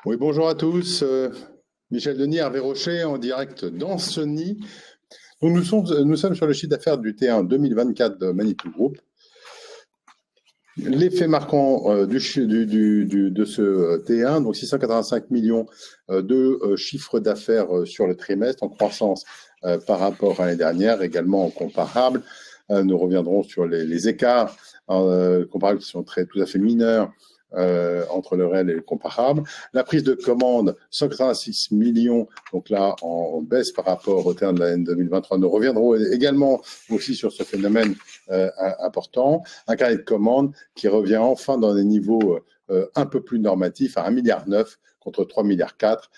Oui, bonjour à tous. Michel Denis, Hervé Rocher, en direct d'Ancenis. Donc nous sommes sur le chiffre d'affaires du T1 2024 de Manitou Group. L'effet marquant de ce T1, donc 685 millions de chiffre d'affaires sur le trimestre, en croissance par rapport à l'année dernière, également comparable. Nous reviendrons sur les écarts comparables qui sont tout à fait mineurs entre le réel et le comparable. La prise de commande, 186 millions, donc là en baisse par rapport au terme de l'année 2023. Nous reviendrons également aussi sur ce phénomène important. Un carnet de commandes qui revient enfin dans des niveaux un peu plus normatifs à 1,9 milliard contre 3,4 milliards.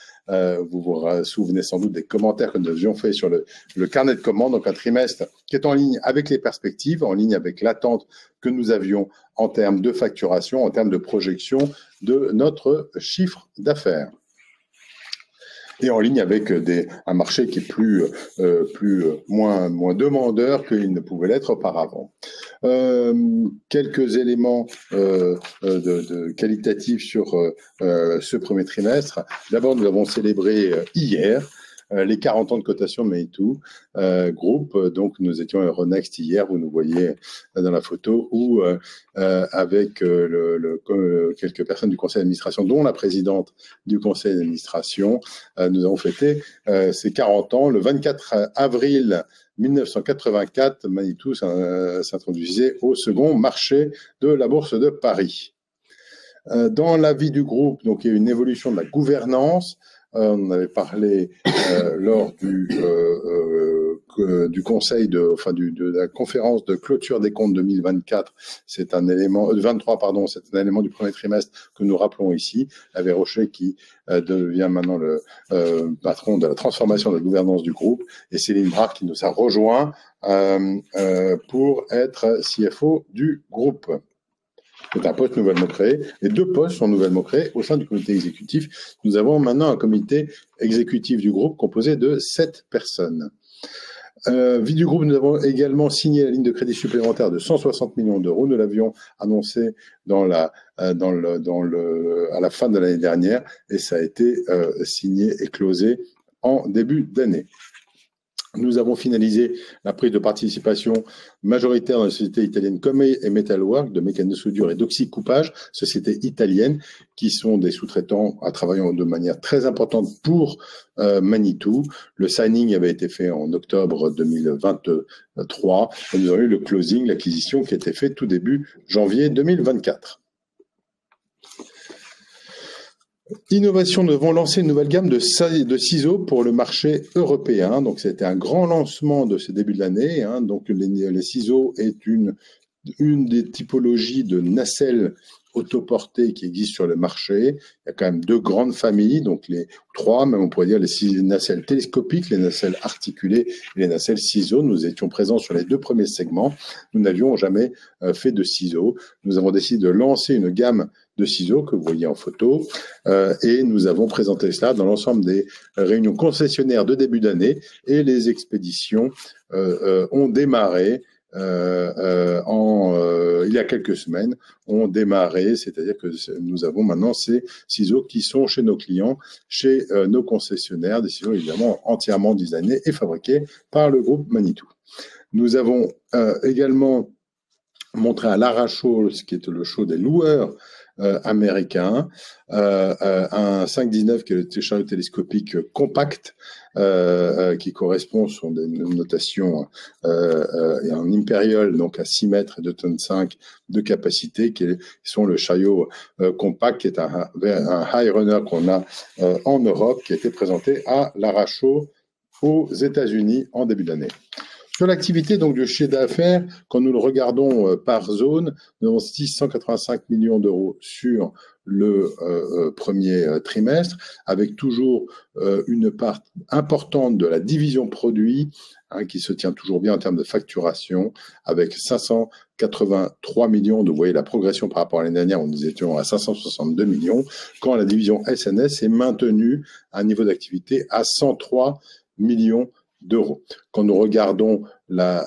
Vous vous souvenez sans doute des commentaires que nous avions faits sur le carnet de commandes, donc un trimestre qui est en ligne avec les perspectives, en ligne avec l'attente que nous avions en termes de facturation, en termes de projection de notre chiffre d'affaires. Et en ligne avec un marché qui est moins demandeur qu'il ne pouvait l'être auparavant. Quelques éléments qualitatifs sur ce premier trimestre. D'abord, nous avons célébré hier les 40 ans de cotation de Manitou Group. Donc, nous étions à Euronext hier, vous nous voyez dans la photo, où avec quelques personnes du conseil d'administration, dont la présidente du conseil d'administration, nous avons fêté ces 40 ans. Le 24 avril 1984, Manitou s'introduisait au second marché de la Bourse de Paris. Dans la vie du groupe, donc, il y a une évolution de la gouvernance. On en avait parlé lors du conseil de la conférence de clôture des comptes 2024. C'est un élément 23, pardon. C'est un élément du premier trimestre que nous rappelons ici. Hervé Rocher qui devient maintenant le patron de la transformation de la gouvernance du groupe, et Céline Brach qui nous a rejoint pour être CFO du groupe. C'est un poste nouvellement créé. Les deux postes sont nouvellement créés au sein du comité exécutif. Nous avons maintenant un comité exécutif du groupe composé de 7 personnes. Vie du groupe, nous avons également signé la ligne de crédit supplémentaire de 160 millions d'euros. Nous l'avions annoncé à la fin de l'année dernière, et ça a été signé et closé en début d'année. Nous avons finalisé la prise de participation majoritaire dans la société italienne Comay et Metalwork de mécano-soudure et d'oxycoupage, société italienne qui sont des sous-traitants travaillant de manière très importante pour Manitou. Le signing avait été fait en octobre 2023 et nous avons eu le closing, l'acquisition qui a été faite tout début janvier 2024. Innovation, nous avons lancé une nouvelle gamme de ciseaux pour le marché européen. Donc, c'était un grand lancement de ce début de l'année. Donc, les ciseaux est une des typologies de nacelles autoportées qui existent sur le marché. Il y a quand même 2 grandes familles, donc les 3, même on pourrait dire les nacelles télescopiques, les nacelles articulées et les nacelles ciseaux. Nous étions présents sur les 2 premiers segments. Nous n'avions jamais fait de ciseaux. Nous avons décidé de lancer une gamme de ciseaux que vous voyez en photo, et nous avons présenté cela dans l'ensemble des réunions concessionnaires de début d'année, et les expéditions ont démarré il y a quelques semaines, ont démarré, c'est-à-dire que nous avons maintenant ces ciseaux qui sont chez nos clients, chez nos concessionnaires, des ciseaux évidemment entièrement designés et fabriqués par le groupe Manitou. Nous avons également montré à l'Ara Show, ce qui est le show des loueurs américain, un 519 qui est le chariot télescopique compact, qui correspond sur des notations et en impérial, donc à 6 mètres et 2,5 tonnes de capacité, qui sont le chariot compact, qui est un high runner qu'on a en Europe, qui a été présenté à l'Ara Show aux États-Unis en début d'année. Sur l'activité donc du chiffre d'affaires, quand nous le regardons par zone, nous avons 685 millions d'euros sur le premier trimestre, avec toujours une part importante de la division produit qui se tient toujours bien en termes de facturation, avec 583 millions. Vous voyez la progression par rapport à l'année dernière où nous étions à 562 millions, quand la division SNS est maintenue à un niveau d'activité à 103 millions d'euros. Quand nous regardons la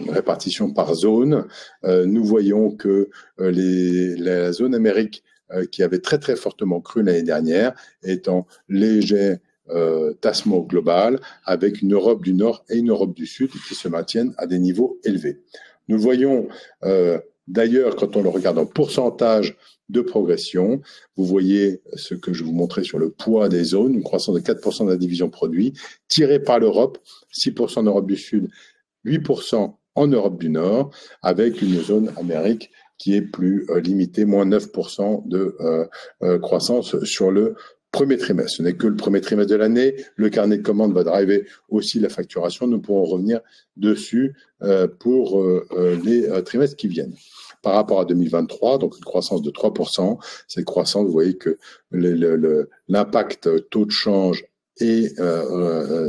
répartition par zone, nous voyons que la zone Amérique qui avait très très fortement cru l'année dernière, est en léger tassement global, avec une Europe du Nord et une Europe du Sud qui se maintiennent à des niveaux élevés. Nous voyons d'ailleurs, quand on le regarde en pourcentage de progression, vous voyez ce que je vous montrais sur le poids des zones, une croissance de 4% de la division produit, tirée par l'Europe, 6% en Europe du Sud, 8% en Europe du Nord, avec une zone Amérique qui est plus limitée, moins 9% de croissance sur le premier trimestre. Ce n'est que le premier trimestre de l'année. Le carnet de commandes va driver aussi la facturation. Nous pourrons revenir dessus pour les trimestres qui viennent. Par rapport à 2023, donc une croissance de 3%. Cette croissance, vous voyez que l'impact taux de change est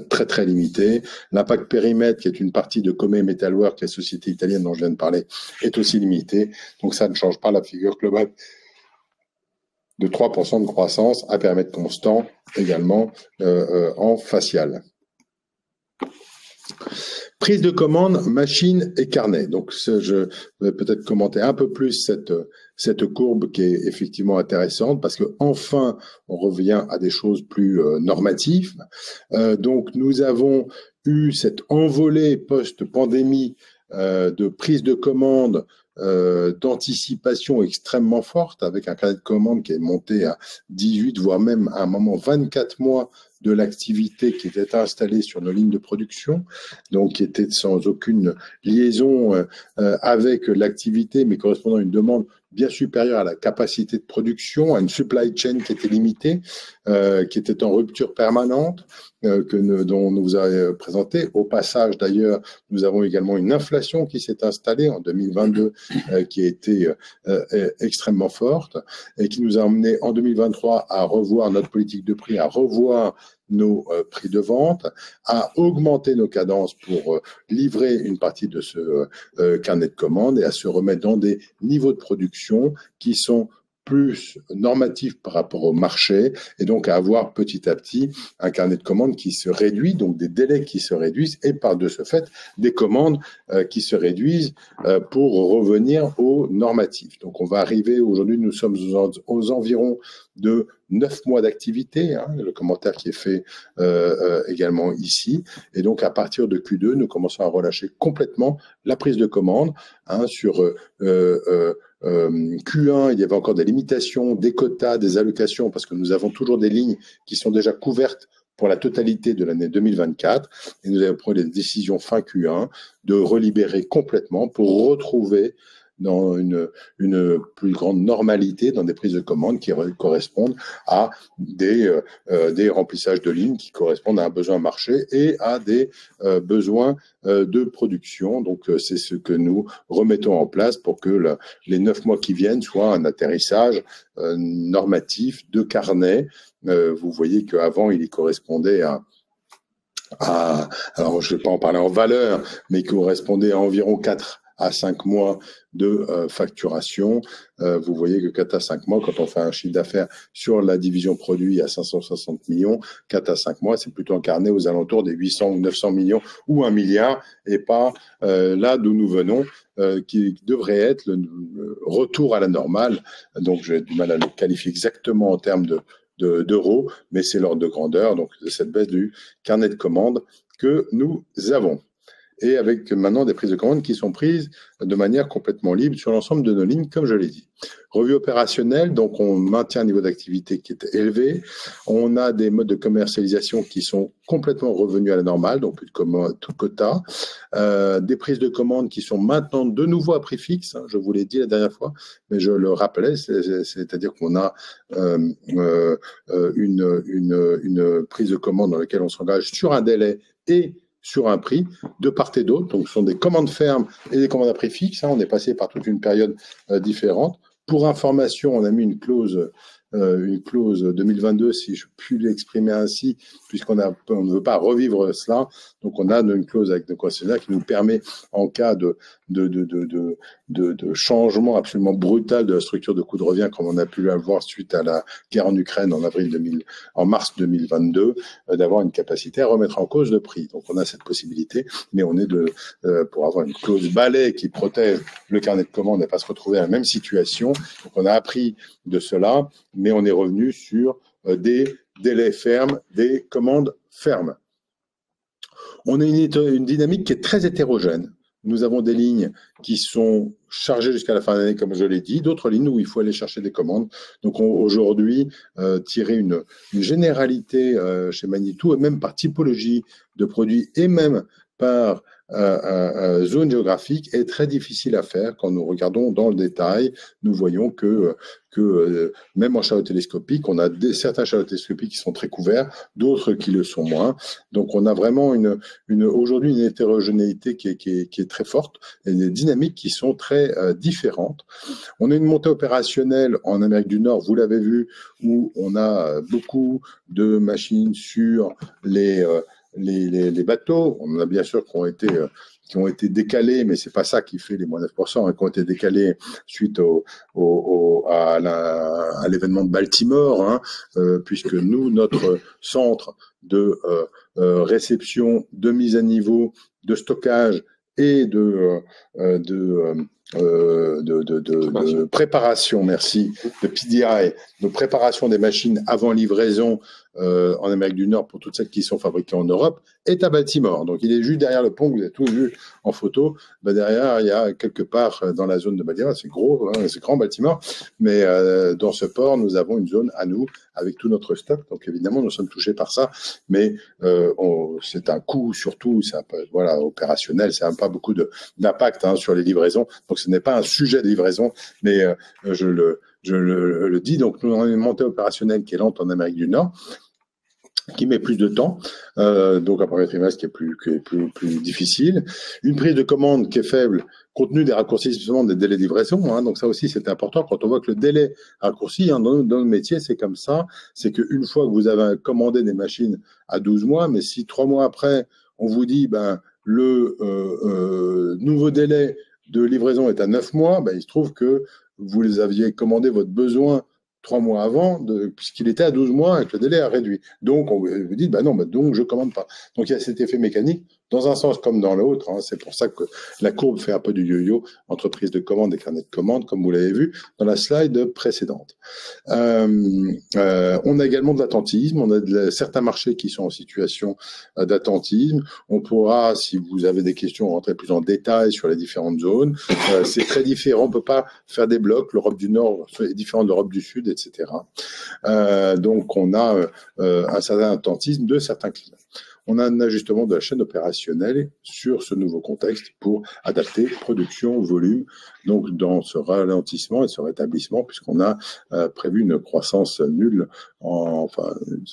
très très limité. L'impact périmètre, qui est une partie de Comé Metalwork, la société italienne dont je viens de parler, est aussi limité. Donc ça ne change pas la figure globale de 3% de croissance à périmètre constant également en facial. Prise de commande, machine et carnet. Donc, je vais peut-être commenter un peu plus cette courbe qui est effectivement intéressante parce que enfin, on revient à des choses plus normatives. Donc, nous avons eu cette envolée post-pandémie de prise de commande, d'anticipation extrêmement forte avec un carnet de commande qui est monté à 18, voire même à un moment 24 mois de l'activité qui était installée sur nos lignes de production, donc qui était sans aucune liaison avec l'activité, mais correspondant à une demande bien supérieure à la capacité de production, à une supply chain qui était limitée, qui était en rupture permanente, dont nous vous avez présenté. Au passage, d'ailleurs, nous avons également une inflation qui s'est installée en 2022, qui a été extrêmement forte et qui nous a amené en 2023 à revoir notre politique de prix, à revoir nos prix de vente, à augmenter nos cadences pour livrer une partie de ce carnet de commandes et à se remettre dans des niveaux de production qui sont plus normatif par rapport au marché et donc à avoir petit à petit un carnet de commandes qui se réduit, donc des délais qui se réduisent et par de ce fait des commandes qui se réduisent pour revenir au normatif. Donc on va arriver, aujourd'hui nous sommes aux environs de 9 mois d'activité, hein, le commentaire qui est fait également ici, et donc à partir de Q2 nous commençons à relâcher complètement la prise de commande sur Q1, il y avait encore des limitations, des quotas, des allocations, parce que nous avons toujours des lignes qui sont déjà couvertes pour la totalité de l'année 2024. Et nous avons pris des décisions fin Q1 de relibérer complètement pour retrouver dans une plus grande normalité dans des prises de commandes qui correspondent à des remplissages de lignes qui correspondent à un besoin marché et à des besoins de production. Donc, c'est ce que nous remettons en place pour que les 9 mois qui viennent soient un atterrissage normatif de carnet. Vous voyez qu'avant, il y correspondait alors je ne vais pas en parler en valeur, mais qui correspondait à environ 4 à 5 mois de facturation. Vous voyez que 4 à 5 mois, quand on fait un chiffre d'affaires sur la division produit à 560 millions, 4 à 5 mois, c'est plutôt incarné aux alentours des 800 ou 900 millions ou 1 milliard, et pas là d'où nous venons, qui devrait être le retour à la normale. Donc j'ai du mal à le qualifier exactement en termes d'euros, mais c'est l'ordre de grandeur, donc de cette baisse du carnet de commandes que nous avons. Et avec maintenant des prises de commandes qui sont prises de manière complètement libre sur l'ensemble de nos lignes, comme je l'ai dit. Revue opérationnelle, donc on maintient un niveau d'activité qui est élevé. On a des modes de commercialisation qui sont complètement revenus à la normale, donc plus de quota. Des prises de commandes qui sont maintenant de nouveau à prix fixe, hein, je vous l'ai dit la dernière fois, mais je le rappelais, c'est-à-dire qu'on a une prise de commande dans laquelle on s'engage sur un délai et sur un prix de part et d'autre. Donc, ce sont des commandes fermes et des commandes à prix fixe. Hein. On est passé par toute une période différente. Pour information, on a mis une clause une clause 2022, si je puis l'exprimer ainsi, puisqu'on ne veut pas revivre cela. Donc, on a une clause avec nos concessionnaires qui nous permet, en cas de changement absolument brutal de la structure de coût de revient, comme on a pu l'avoir suite à la guerre en Ukraine en mars 2022, d'avoir une capacité à remettre en cause le prix. Donc, on a cette possibilité, mais on est pour avoir une clause balai qui protège le carnet de commandes et pas se retrouver à la même situation. Donc, on a appris de cela, mais on est revenu sur des délais fermes, des commandes fermes. On a une dynamique qui est très hétérogène. Nous avons des lignes qui sont chargées jusqu'à la fin de l'année, comme je l'ai dit, d'autres lignes où il faut aller chercher des commandes. Donc aujourd'hui, tirer une généralité chez Manitou, et même par typologie de produits, et même par zone géographique, est très difficile à faire. Quand nous regardons dans le détail, nous voyons que même en chalot télescopique, on a certains chalots télescopiques qui sont très couverts, d'autres qui le sont moins. Donc on a vraiment aujourd'hui une hétérogénéité qui est très forte et des dynamiques qui sont très différentes. On a une montée opérationnelle en Amérique du Nord, vous l'avez vu, où on a beaucoup de machines sur les bateaux. On en a bien sûr qui ont été décalés, mais c'est pas ça qui fait les moins 9%, hein, qui ont été décalés suite à l'événement de Baltimore, hein, puisque nous, notre centre de réception, de mise à niveau, de stockage et de préparation, merci, de PDI, de préparation des machines avant livraison en Amérique du Nord pour toutes celles qui sont fabriquées en Europe, est à Baltimore. Donc il est juste derrière le pont, vous avez tous vu en photo. Ben, derrière, il y a quelque part dans la zone de Baltimore, c'est gros, hein, c'est grand Baltimore, mais dans ce port, nous avons une zone à nous avec tout notre stock. Donc évidemment, nous sommes touchés par ça, mais c'est un coût surtout, voilà, opérationnel, ça n'a pas beaucoup d'impact hein, sur les livraisons. Donc ce n'est pas un sujet de livraison, mais je le dis. Donc nous avons une montée opérationnelle qui est lente en Amérique du Nord, qui met plus de temps, donc un premier trimestre qui est plus difficile, une prise de commande qui est faible, compte tenu des raccourcissements des délais de livraison, hein, donc ça aussi c'est important quand on voit que le délai raccourci, hein, dans le métier c'est comme ça, c'est qu'une fois que vous avez commandé des machines à 12 mois, mais si 3 mois après on vous dit ben le nouveau délai de livraison est à 9 mois, ben, il se trouve que vous aviez commandé votre besoin 3 mois avant, puisqu'il était à 12 mois et que le délai a réduit. Donc, on vous dit, bah non, bah donc je ne commande pas. Donc, il y a cet effet mécanique dans un sens comme dans l'autre. Hein. C'est pour ça que la courbe fait un peu du yo-yo entre prise de commande et carnet de commande, comme vous l'avez vu dans la slide précédente. On a également de l'attentisme. On a certains marchés qui sont en situation d'attentisme. On pourra, si vous avez des questions, rentrer plus en détail sur les différentes zones. C'est très différent. On ne peut pas faire des blocs. L'Europe du Nord est différente de l'Europe du Sud, etc. Donc, on a un certain attentisme de certains clients. On a un ajustement de la chaîne opérationnelle sur ce nouveau contexte pour adapter production, volume, donc dans ce ralentissement et ce rétablissement, puisqu'on a prévu une croissance nulle,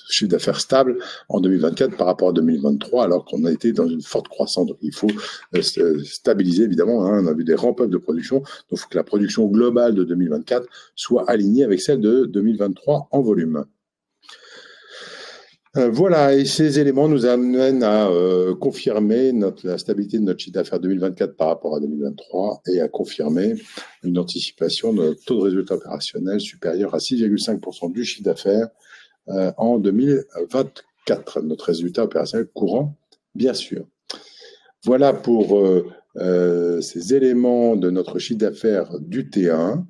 chiffre d'affaires stable en 2024 par rapport à 2023, alors qu'on a été dans une forte croissance. Donc il faut stabiliser, évidemment, hein, on a vu des ramp-up de production, donc il faut que la production globale de 2024 soit alignée avec celle de 2023 en volume. Voilà, et ces éléments nous amènent à confirmer la stabilité de notre chiffre d'affaires 2024 par rapport à 2023 et à confirmer une anticipation de notre taux de résultat opérationnel supérieur à 6,5% du chiffre d'affaires en 2024. Notre résultat opérationnel courant, bien sûr. Voilà pour ces éléments de notre chiffre d'affaires du T1.